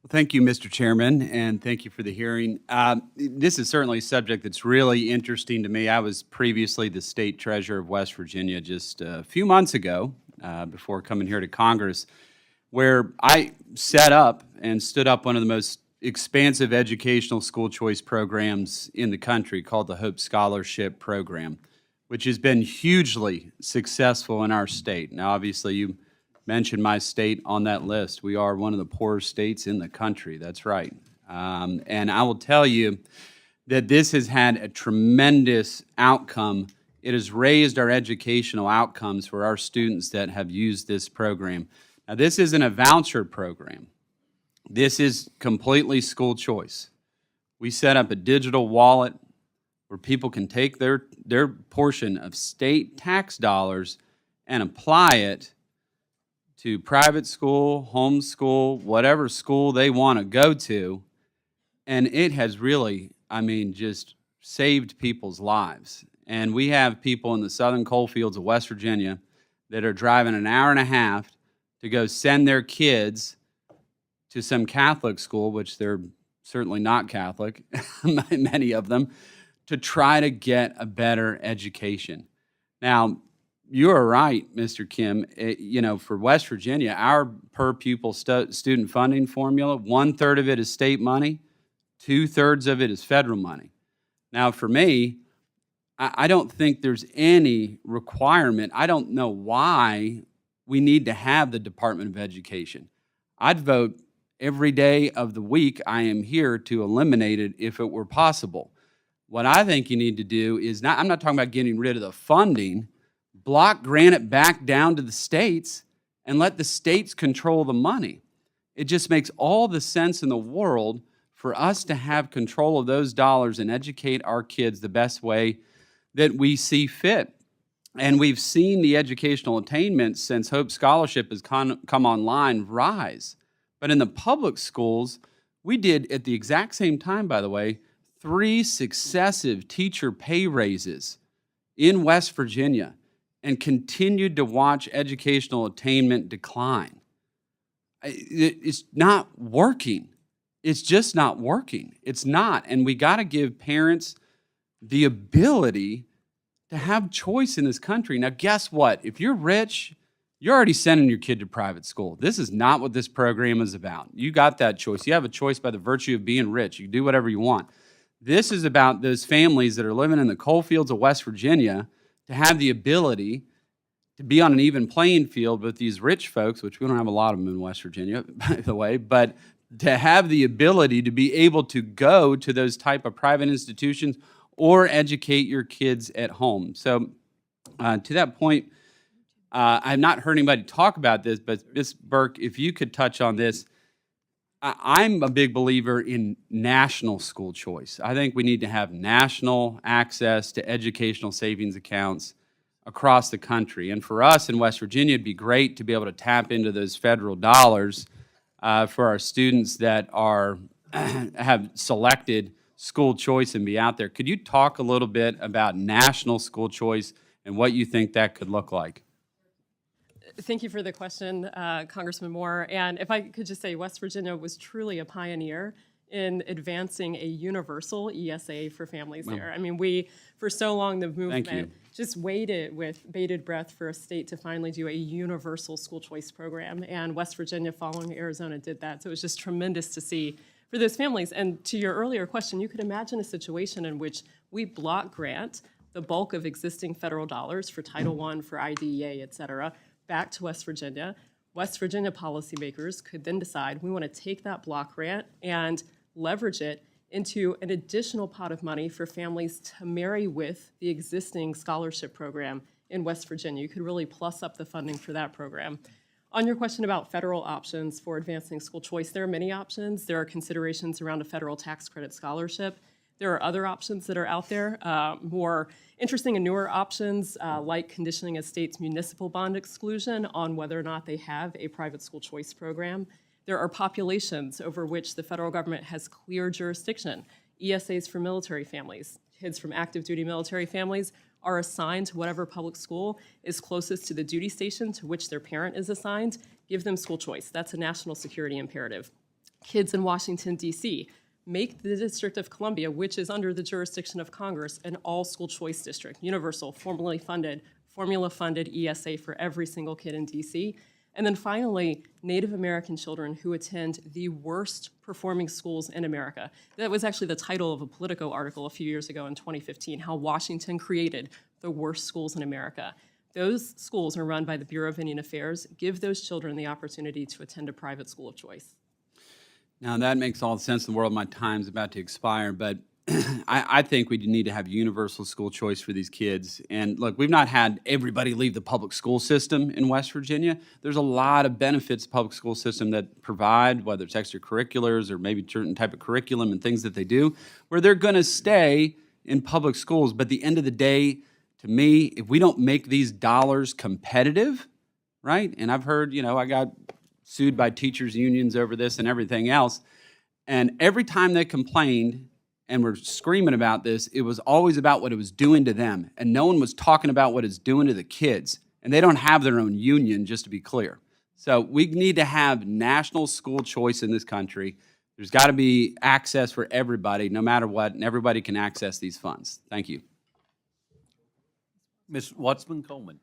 Thank you, Mr. Chairman, and thank you for the hearing. This is certainly a subject that's really interesting to me. I was previously the state treasurer of West Virginia just a few months ago, before coming here to Congress, where I set up and stood up one of the most expansive educational school choice programs in the country called the Hope Scholarship Program, which has been hugely successful in our state. Now, obviously, you mentioned my state on that list. We are one of the poorest states in the country. That's right. And I will tell you that this has had a tremendous outcome. It has raised our educational outcomes for our students that have used this program. Now, this isn't a voucher program. This is completely school choice. We set up a digital wallet where people can take their portion of state tax dollars and apply it to private school, homeschool, whatever school they want to go to. And it has really, just saved people's lives. And we have people in the southern coal fields of West Virginia that are driving an hour and a half to go send their kids to some Catholic school, which they're certainly not Catholic, many of them, to try to get a better education. Now, you are right, Mr. Kim. For West Virginia, our per pupil student funding formula, 1/3 of it is state money, 2/3 of it is federal money. Now, for me, I don't think there's any requirement. I don't know why we need to have the Department of Education. I'd vote every day of the week I am here to eliminate it if it were possible. What I think you need to do is I'm not talking about getting rid of the funding. Block grant it back down to the states and let the states control the money. It just makes all the sense in the world for us to have control of those dollars and educate our kids the best way that we see fit. And we've seen the educational attainment since Hope Scholarship has come online rise. But in the public schools, we did at the exact same time, by the way, 3 successive teacher pay raises in West Virginia, and continued to watch educational attainment decline. It's not working. It's just not working. It's not. And we got to give parents the ability to have choice in this country. Now, guess what? If you're rich, you're already sending your kid to private school. This is not what this program is about. You got that choice. You have a choice by the virtue of being rich. You can do whatever you want. This is about those families that are living in the coal fields of West Virginia to have the ability to be on an even playing field with these rich folks, which we don't have a lot of them in West Virginia, by the way, but to have the ability to be able to go to those type of private institutions or educate your kids at home. So to that point, I've not heard anybody talk about this, but Ms. Burke, if you could touch on this. I'm a big believer in national school choice. I think we need to have national access to educational savings accounts across the country. And for us in West Virginia, it'd be great to be able to tap into those federal dollars for our students that are have selected school choice and be out there. Could you talk a little bit about national school choice and what you think that could look like? Thank you for the question, Congressman Moore. And if I could just say, West Virginia was truly a pioneer in advancing a universal ESA for families there. We, for so long, the movement just waited with bated breath for a state to finally do a universal school choice program. And West Virginia, following Arizona, did that. So it was just tremendous to see for those families. And to your earlier question, you could imagine a situation in which we block grant the bulk of existing federal dollars for Title I, for IDEA, et cetera, back to West Virginia. West Virginia policymakers could then decide we want to take that block grant and leverage it into an additional pot of money for families to marry with the existing scholarship program in West Virginia. You could really plus up the funding for that program. On your question about federal options for advancing school choice, there are many options. There are considerations around a federal tax credit scholarship. There are other options that are out there, more interesting and newer options like conditioning a state's municipal bond exclusion on whether or not they have a private school choice program. There are populations over which the federal government has clear jurisdiction. ESAs for military families, kids from active duty military families are assigned to whatever public school is closest to the duty station to which their parent is assigned. Give them school choice. That's a national security imperative. kids in Washington, D.C. Make the District of Columbia, which is under the jurisdiction of Congress, an all-school choice district, universal, formula-funded ESA for every single kid in D.C. And then finally, Native American children who attend the worst performing schools in America. That was actually the title of a Politico article a few years ago in 2015, how Washington created the worst schools in America. Those schools are run by the Bureau of Indian Affairs. Give those children the opportunity to attend a private school of choice. Now, that makes all the sense in the world. My time's about to expire, but I think we need to have universal school choice for these kids. And look, we've not had everybody leave the public school system in West Virginia. There's a lot of benefits to the public school system that provide, whether it's extracurriculars or maybe certain type of curriculum and things that they do, where they're going to stay in public schools. But at the end of the day, to me, if we don't make these dollars competitive, right? And I've heard, I got sued by teachers' unions over this and everything else. And every time they complained and were screaming about this, it was always about what it was doing to them. And no one was talking about what it's doing to the kids. And they don't have their own union, just to be clear. So we need to have national school choice in this country. There's got to be access for everybody, no matter what, and everybody can access these funds. Thank you. Ms. Watsman Coleman.